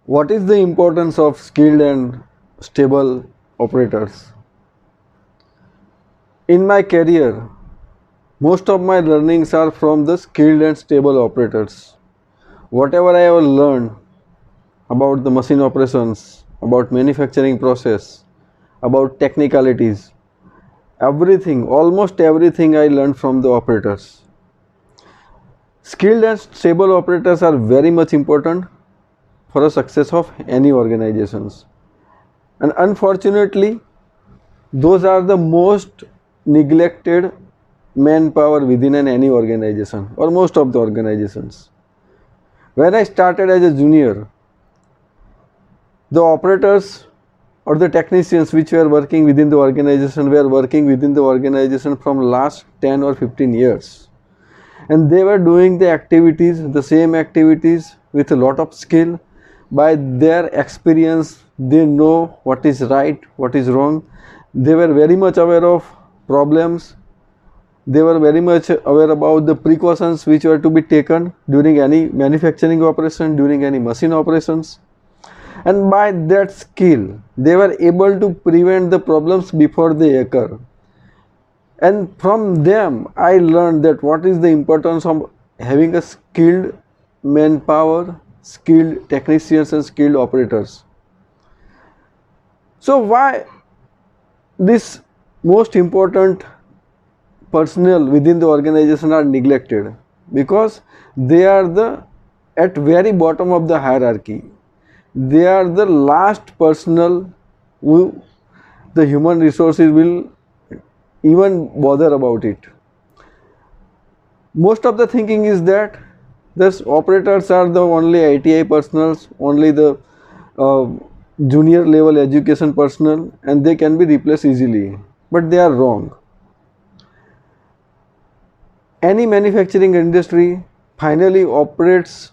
What is the importance of skilled and stable operators? In my career, most of my learnings are from the skilled and stable operators. Whatever I have learned about the machine operations, about manufacturing process, about technicalities, everything, almost everything I learned from the operators. Skilled and stable operators are very much important for the success of any organizations. And unfortunately, those are the most neglected manpower within any organization or most of the organizations. When I started as a junior, the operators or the technicians which were working within the organization were working within the organization from last 10 or 15 years, and they were doing the same activities with a lot of skill. By their experience, they know what is right, what is wrong. They were very much aware of problems. They were very much aware about the precautions which were to be taken during any manufacturing operation, during any machine operations. And by that skill, they were able to prevent the problems before they occur. And from them, I learned that what is the importance of having a skilled manpower, skilled technicians, and skilled operators. So, why this most important personnel within the organization are neglected? Because they are the at very bottom of the hierarchy. They are the last personnel who the human resources will even bother about it. Most of the thinking is that these operators are the only ITI personnel, only the uh, junior level education personnel, and they can be replaced easily. But they are wrong. Any manufacturing industry finally operates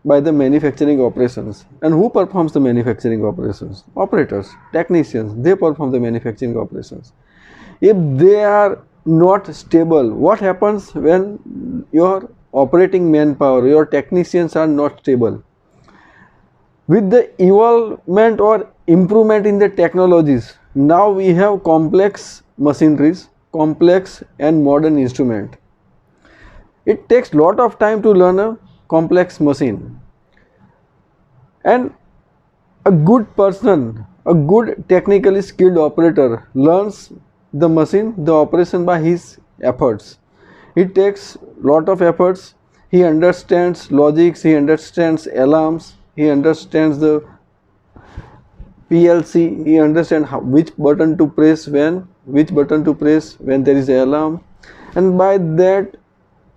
by the manufacturing operations. And who performs the manufacturing operations? Operators, technicians, they perform the manufacturing operations. If they are not stable, what happens when your operating manpower, your technicians are not stable? With the evolvement or improvement in the technologies, now we have complex machineries, complex and modern instrument. It takes lot of time to learn a complex machine, and a good person, a good technically skilled operator learns the machine, the operation by his efforts. It takes lot of efforts. He understands logics, he understands alarms, he understands the PLC, he understands which button to press when, there is an alarm, and by that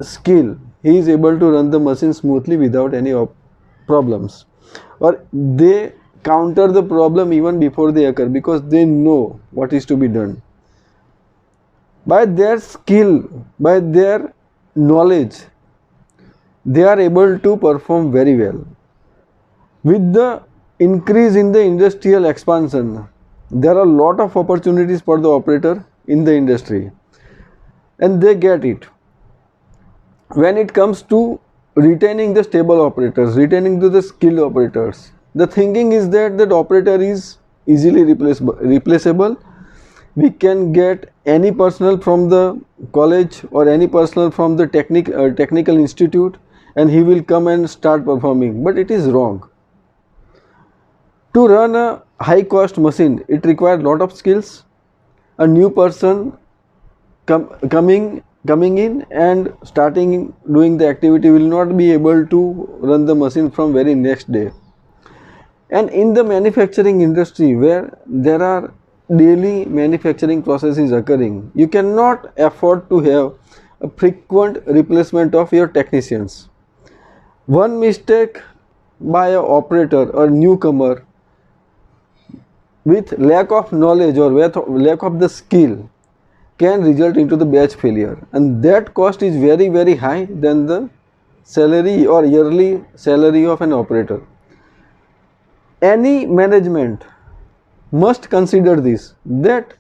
skill he is able to run the machine smoothly without any problems, or they counter the problem even before they occur because they know what is to be done. By their skill, by their knowledge, they are able to perform very well. With the increase in the industrial expansion, there are a lot of opportunities for the operator in the industry, and they get it. When it comes to retaining the stable operators, retaining the skilled operators, the thinking is that that operator is easily replaceable. We can get any personnel from the college or any personnel from the technical institute, and he will come and start performing. But it is wrong. To run a high cost machine, it requires lot of skills. A new person coming in and starting doing the activity will not be able to run the machine from very next day. And in the manufacturing industry, where there are daily manufacturing processes occurring, you cannot afford to have a frequent replacement of your technicians. One mistake by an operator or newcomer with lack of knowledge or with lack of the skill can result into the batch failure, and that cost is very high than the salary or yearly salary of an operator. Any management must consider this, that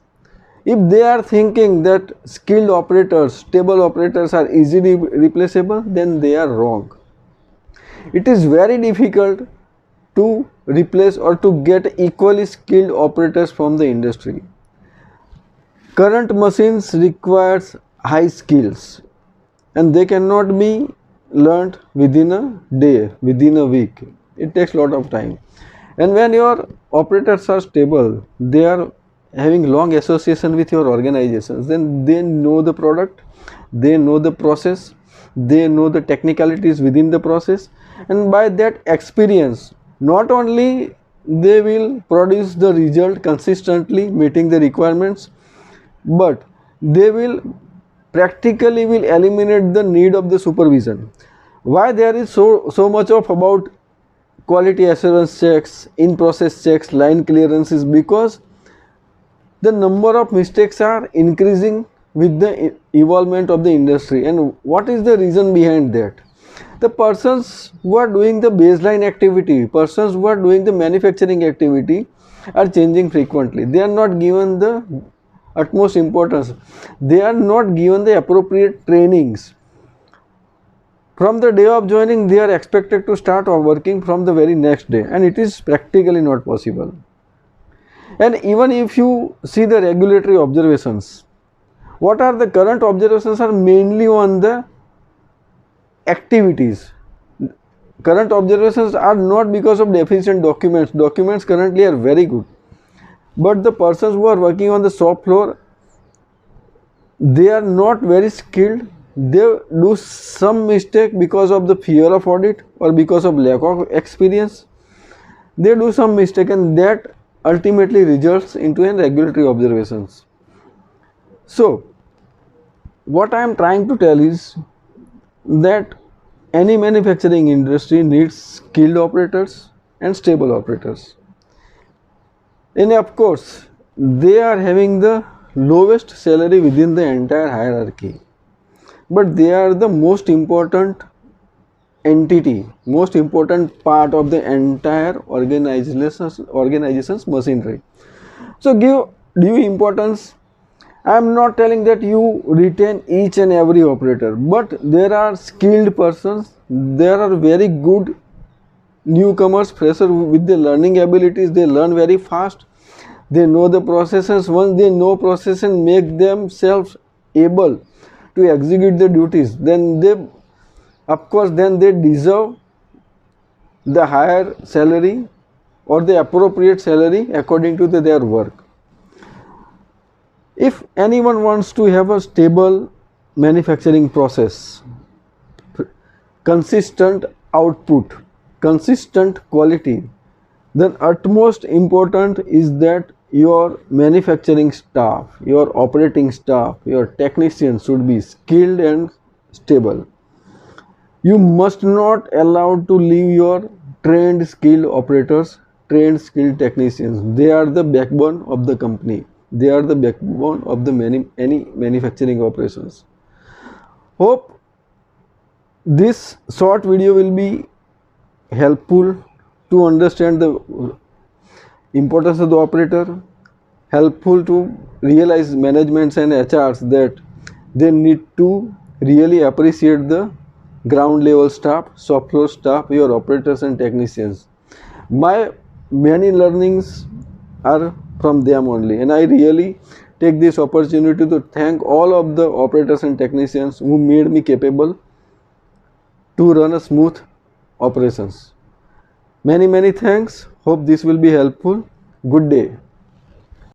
if they are thinking that skilled operators, stable operators are easily replaceable, then they are wrong. It is very difficult to replace or to get equally skilled operators from the industry. Current machines requires high skills and they cannot be learnt within a day, within a week. It takes a lot of time. And when your operators are stable, they are having long association with your organizations, then they know the product, they know the process, they know the technicalities within the process, and by that experience, not only they will produce the result consistently meeting the requirements, but they will practically will eliminate the need of the supervision. Why there is so much of about quality assurance checks, in process checks, line clearances? Because the number of mistakes are increasing with the evolvement of the industry. And what is the reason behind that? The persons who are doing the baseline activity, persons who are doing the manufacturing activity are changing frequently. They are not given the utmost importance. They are not given the appropriate trainings. From the day of joining, they are expected to start working from the very next day, and it is practically not possible. And even if you see the regulatory observations, what are the current observations are mainly on the activities. Current observations are not because of deficient documents. Documents currently are very good, but the persons who are working on the shop floor, they are not very skilled. They do some mistake because of the fear of audit or because of lack of experience. They do some mistake, and that ultimately results into an regulatory observations. So what I am trying to tell is that any manufacturing industry needs skilled operators and stable operators. And of course, they are having the lowest salary within the entire hierarchy, but they are the most important entity, most important part of the entire organization's machinery. So give due importance. I am not telling that you retain each and every operator, but there are skilled persons, there are very good newcomers, freshers with the learning abilities. They learn very fast, they know the processes. Once they know process and make themselves able to execute the duties, then they, of course, then they deserve the higher salary or the appropriate salary according to their work. If anyone wants to have a stable manufacturing process, consistent output, consistent quality, then utmost important is that your manufacturing staff, your operating staff, your technicians should be skilled and stable. You must not allow to leave your trained skilled operators, trained skilled technicians. They are the backbone of the company. They are the backbone of the any manufacturing operations. Hope this short video will be helpful to understand the importance of the operator, helpful to realize managements and HRs that they need to really appreciate the ground level staff, shop floor staff, your operators and technicians. My many learnings are from them only, and I really take this opportunity to thank all of the operators and technicians who made me capable to run a smooth operations. Many thanks. Hope this will be helpful. Good day.